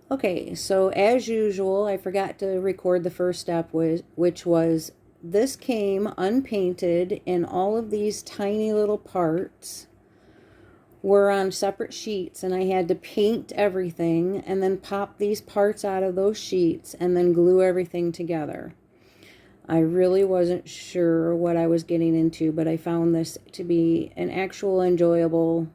Okay, so as usual, I forgot to record the first step, which was this came unpainted, and all of these tiny little parts were on separate sheets, and I had to paint everything and then pop these parts out of those sheets and then glue everything together. I really wasn't sure what I was getting into, but I found this to be an actual enjoyable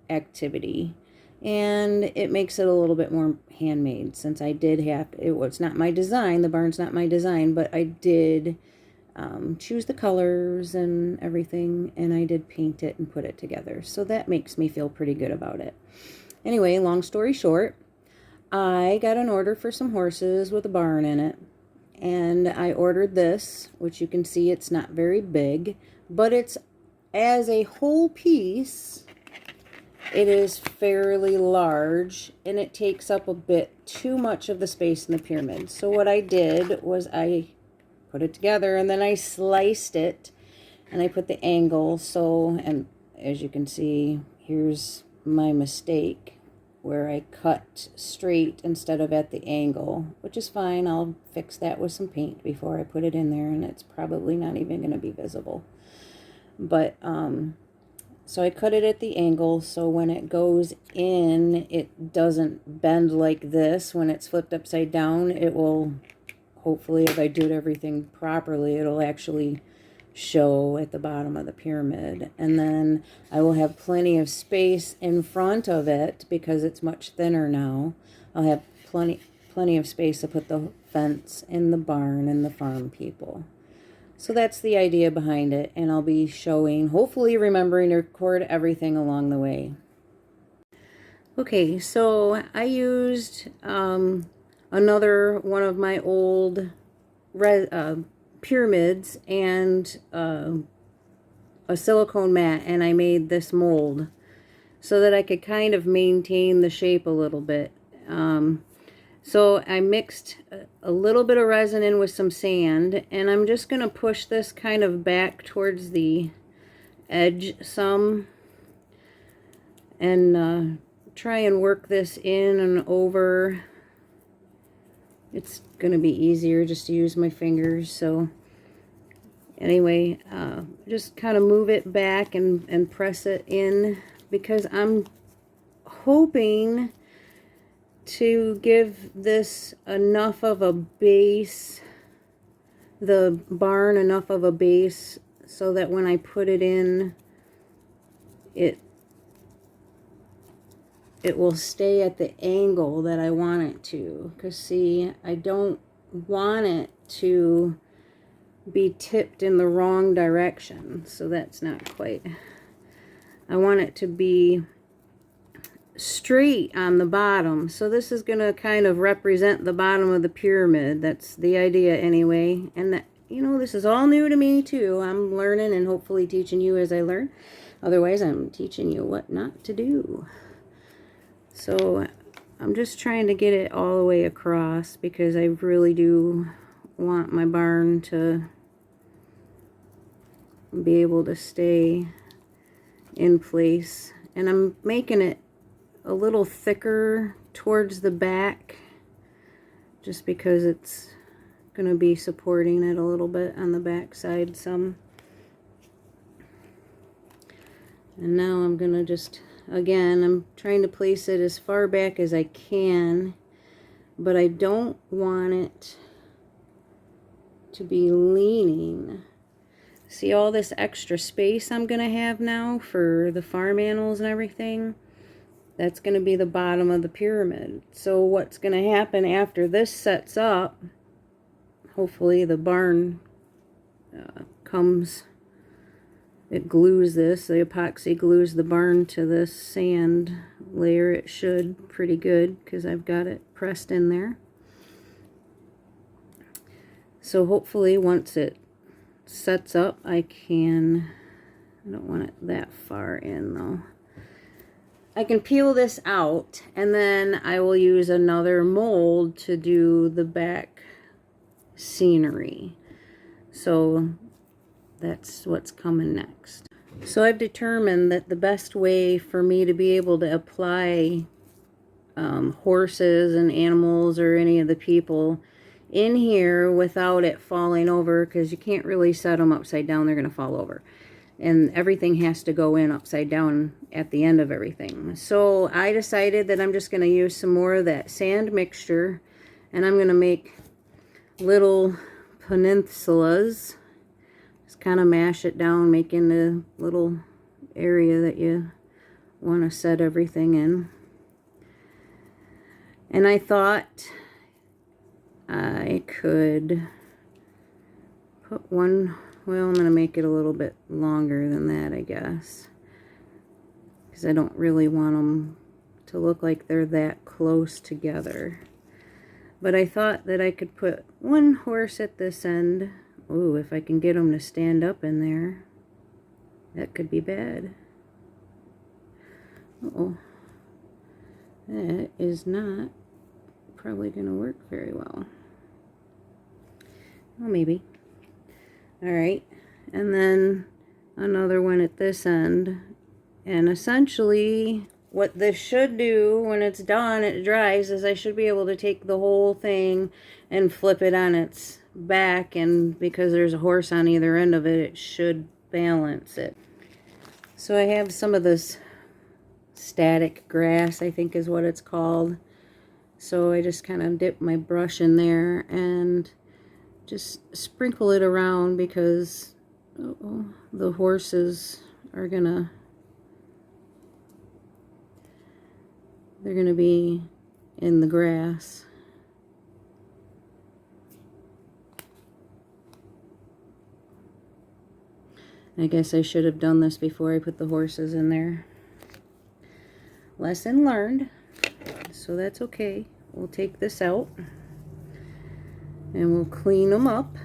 activity. And it makes it a little bit more handmade, since I did have, it was not my design, the barn's not my design, but I did choose the colors and everything, and I did paint it and put it together. So that makes me feel pretty good about it. Anyway, long story short, I got an order for some horses with a barn in it. And I ordered this, which you can see it's not very big, but it's, as a whole piece, it is fairly large, and it takes up a bit too much of the space in the pyramid. So what I did was I put it together, and then I sliced it, and I put the angle. So, and as you can see, here's my mistake, where I cut straight instead of at the angle, which is fine. I'll fix that with some paint before I put it in there, and it's probably not even going to be visible. But so I cut it at the angle, so when it goes in, it doesn't bend like this. When it's flipped upside down, it will, hopefully, if I do everything properly, it'll actually show at the bottom of the pyramid. And then I will have plenty of space in front of it because it's much thinner now. I'll have plenty of space to put the fence in the barn and the farm people. So that's the idea behind it, and I'll be showing, hopefully remembering to record everything along the way. Okay, so I used another one of my old pyramids and a silicone mat, and I made this mold so that I could kind of maintain the shape a little bit. So I mixed a little bit of resin in with some sand, and I'm just going to push this kind of back towards the edge some, and try and work this in and over. It's going to be easier just to use my fingers. So anyway, just kind of move it back and press it in, because I'm hoping to give this enough of a base, the barn enough of a base, so that when I put it in, it will stay at the angle that I want it to. Because see, I don't want it to be tipped in the wrong direction, so that's not quite. I want it to be straight on the bottom. So this is going to kind of represent the bottom of the pyramid. That's the idea anyway. And that, you know, this is all new to me too. I'm learning and hopefully teaching you as I learn. Otherwise, I'm teaching you what not to do. So I'm just trying to get it all the way across, because I really do want my barn to be able to stay in place. And I'm making it a little thicker towards the back, just because it's going to be supporting it a little bit on the back side some. And now I'm going to just, again, I'm trying to place it as far back as I can, but I don't want it to be leaning. See all this extra space I'm going to have now for the farm animals and everything? That's going to be the bottom of the pyramid. So what's going to happen after this sets up, hopefully the barn comes, it glues this, the epoxy glues the barn to this sand layer. It should pretty good, because I've got it pressed in there. So hopefully once it sets up, I don't want it that far in though. I can peel this out, and then I will use another mold to do the back scenery. So that's what's coming next. So I've determined that the best way for me to be able to apply horses and animals or any of the people in here without it falling over, because you can't really set them upside down. They're going to fall over. And everything has to go in upside down at the end of everything. So I decided that I'm just going to use some more of that sand mixture, and I'm going to make little peninsulas. Just kind of mash it down, making the little area that you want to set everything in. And I thought I could put one, well, I'm going to make it a little bit longer than that, I guess, because I don't really want them to look like they're that close together. But I thought that I could put one horse at this end. Ooh, if I can get them to stand up in there, that could be bad. Uh-oh. That is not probably going to work very well. Well, maybe. Alright, and then another one at this end. And essentially, what this should do when it's done, it dries, is I should be able to take the whole thing and flip it on its back, and because there's a horse on either end of it, it should balance it. So I have some of this static grass, I think is what it's called. So I just kind of dip my brush in there and just sprinkle it around, because the horses are they're gonna be in the grass. I guess I should have done this before I put the horses in there. Lesson learned, so that's okay. We'll take this out and we'll clean them up,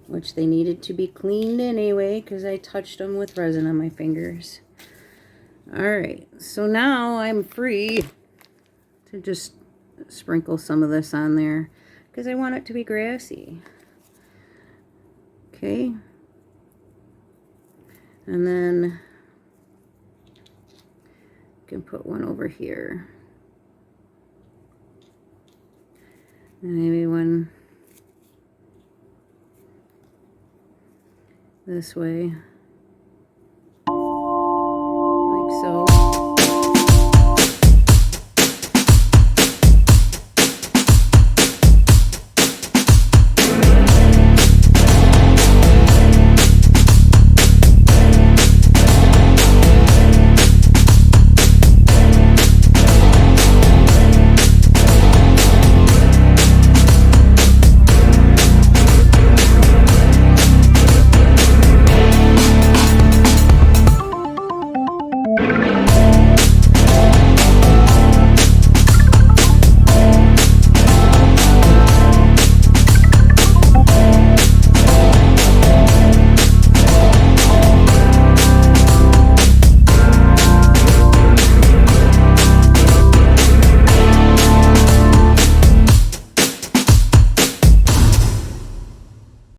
which they needed to be cleaned anyway because I touched them with resin on my fingers. Alright, so now I'm free to just sprinkle some of this on there because I want it to be grassy. Okay, and then you can put one over here. And maybe one this way.